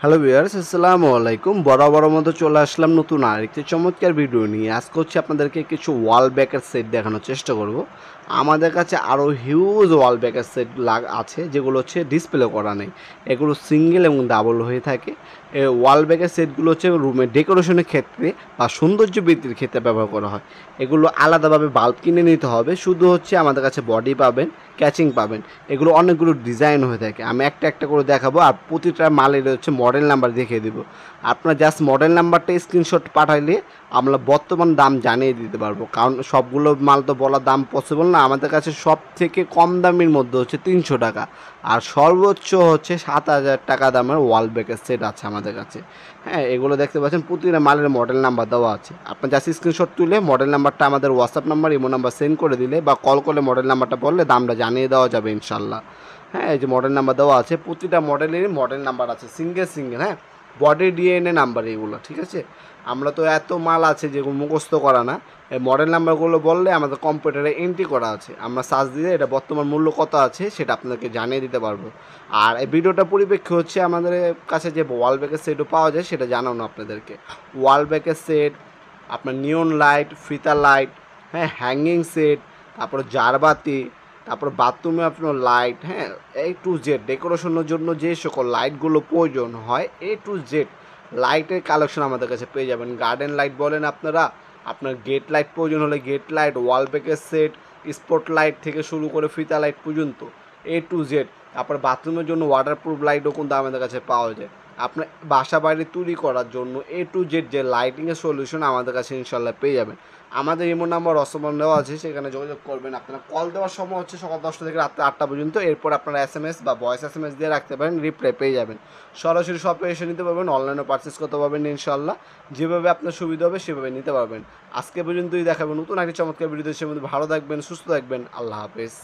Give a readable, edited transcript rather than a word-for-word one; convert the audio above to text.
Hello viewers, আসসালামু আলাইকুম। বরাবর মতো চলে আসলাম নতুন আরেকটি চমৎকার ভিডিও নিয়ে। আজকে হচ্ছে আপনাদেরকে কিছু ওয়াল ব্যাকের সেট দেখানোর চেষ্টা করব। আমাদের কাছে আরও হিউজ ওয়াল ব্যাকের সেট আছে, যেগুলো হচ্ছে ডিসপ্লে করা নেই। এগুলো সিঙ্গেল এবং ডাবল হয়ে থাকে। এই ওয়াল ব্যাকের সেটগুলো হচ্ছে রুমের ডেকোরেশনের ক্ষেত্রে বা সৌন্দর্য বৃদ্ধির ক্ষেত্রে ব্যবহার করা হয়। এগুলো আলাদাভাবে বাল্ব কিনে নিতে হবে। শুধু হচ্ছে আমাদের কাছে বডি পাবেন, ক্যাচিং পাবেন। এগুলো অনেকগুলো ডিজাইন হয়ে থাকে। আমি একটা একটা করে দেখাবো, আর প্রতিটা মালের হচ্ছে মডেল নাম্বার দেখিয়ে দেবো। আপনার জাস্ট মডেল নাম্বারটা স্ক্রিনশট পাঠাইলে আমরা বর্তমান দাম জানিয়ে দিতে পারবো, কারণ সবগুলো মাল তো বলার দাম পসিবল না। আমাদের কাছে সব থেকে কম দামের মধ্যে হচ্ছে 300 টাকা, আর সর্বোচ্চ হচ্ছে 7,000 টাকা দামের ওয়াল ব্যাকের সেট আছে আমাদের কাছে। হ্যাঁ, এগুলো দেখতে পাচ্ছেন প্রতিটা মালের মডেল নাম্বার দেওয়া আছে। আপনার জাস্ট স্ক্রিনশট তুলে মডেল নাম্বারটা আমাদের WhatsApp number, imo number send করে দিলে বা কল করলে মডেল নাম্বারটা বললে দামটা জানিয়ে দেওয়া যাবে ইনশাল্লাহ। হ্যাঁ, এই যে মডেল নাম্বার দেওয়া আছে, প্রতিটা মডেলেরই মডেল নাম্বার আছে, সিঙ্গেল সিঙ্গেল। হ্যাঁ, বডি ডিএনএ নাম্বার এগুলো, ঠিক আছে। আমরা তো এত মাল আছে যেগুলো মুখস্থ করা না। এই মডেল নাম্বারগুলো বললে আমাদের কম্পিউটারে এন্ট্রি করা আছে, আমরা সার্চ দিলে এটা বর্তমান মূল্য কত আছে সেটা আপনাদেরকে জানিয়ে দিতে পারবো। আর এই ভিডিওটা পরিপ্রেক্ষি হচ্ছে আমাদের কাছে যে ওয়াল ব্যাকের সেটও পাওয়া যায় সেটা জানানো আপনাদেরকে। ওয়াল ব্যাকের সেট, আপনার নিয়ন লাইট, ফিতা লাইট, হ্যাঁ, হ্যাঙ্গিং সেট, তারপরে জারবাতি, তারপর বাথরুমে আপনার লাইট, হ্যাঁ, A to Z ডেকোরেশনের জন্য যে সকল লাইটগুলো প্রয়োজন হয় A to Z লাইটের কালেকশন আমাদের কাছে পেয়ে যাবেন। গার্ডেন লাইট বলেন আপনারা, আপনার গেট লাইট প্রয়োজন হলে গেট লাইট, ওয়াল ব্যাকের সেট, স্পট লাইট থেকে শুরু করে ফিতা লাইট পর্যন্ত A to Z। তারপর বাথরুমের জন্য ওয়াটারপ্রুফ লাইটও কিন্তু আমাদের কাছে পাওয়া যায়। আপনার বাসা বাড়ি তৈরি করার জন্য A to Z যে লাইটিংয়ের সলিউশন আমাদের কাছে ইনশাল্লাহ পেয়ে যাবেন। আমাদের ইমো নাম্বার অসমান দেওয়া আছে, সেখানে যোগাযোগ করবেন। আপনারা কল দেওয়ার সময় হচ্ছে সকাল 10টা থেকে রাত্রে 8টা পর্যন্ত। এরপর আপনারা SMS বা ভয়েস SMS দিয়ে রাখতে পারেন, রিপ্লাই পেয়ে যাবেন। সরাসরি শপে এসে নিতে পারবেন, অনলাইনে পারচেস করতে পারবেন ইনশাল্লাহ। যেভাবে আপনার সুবিধা হবে সেভাবে নিতে পারবেন। আজকে পর্যন্তই দেখাবেন নতুন একটি চমৎকার ভিডিওতে। সে মধ্যে ভালো থাকবেন, সুস্থ থাকবেন। আল্লাহ হাফেজ।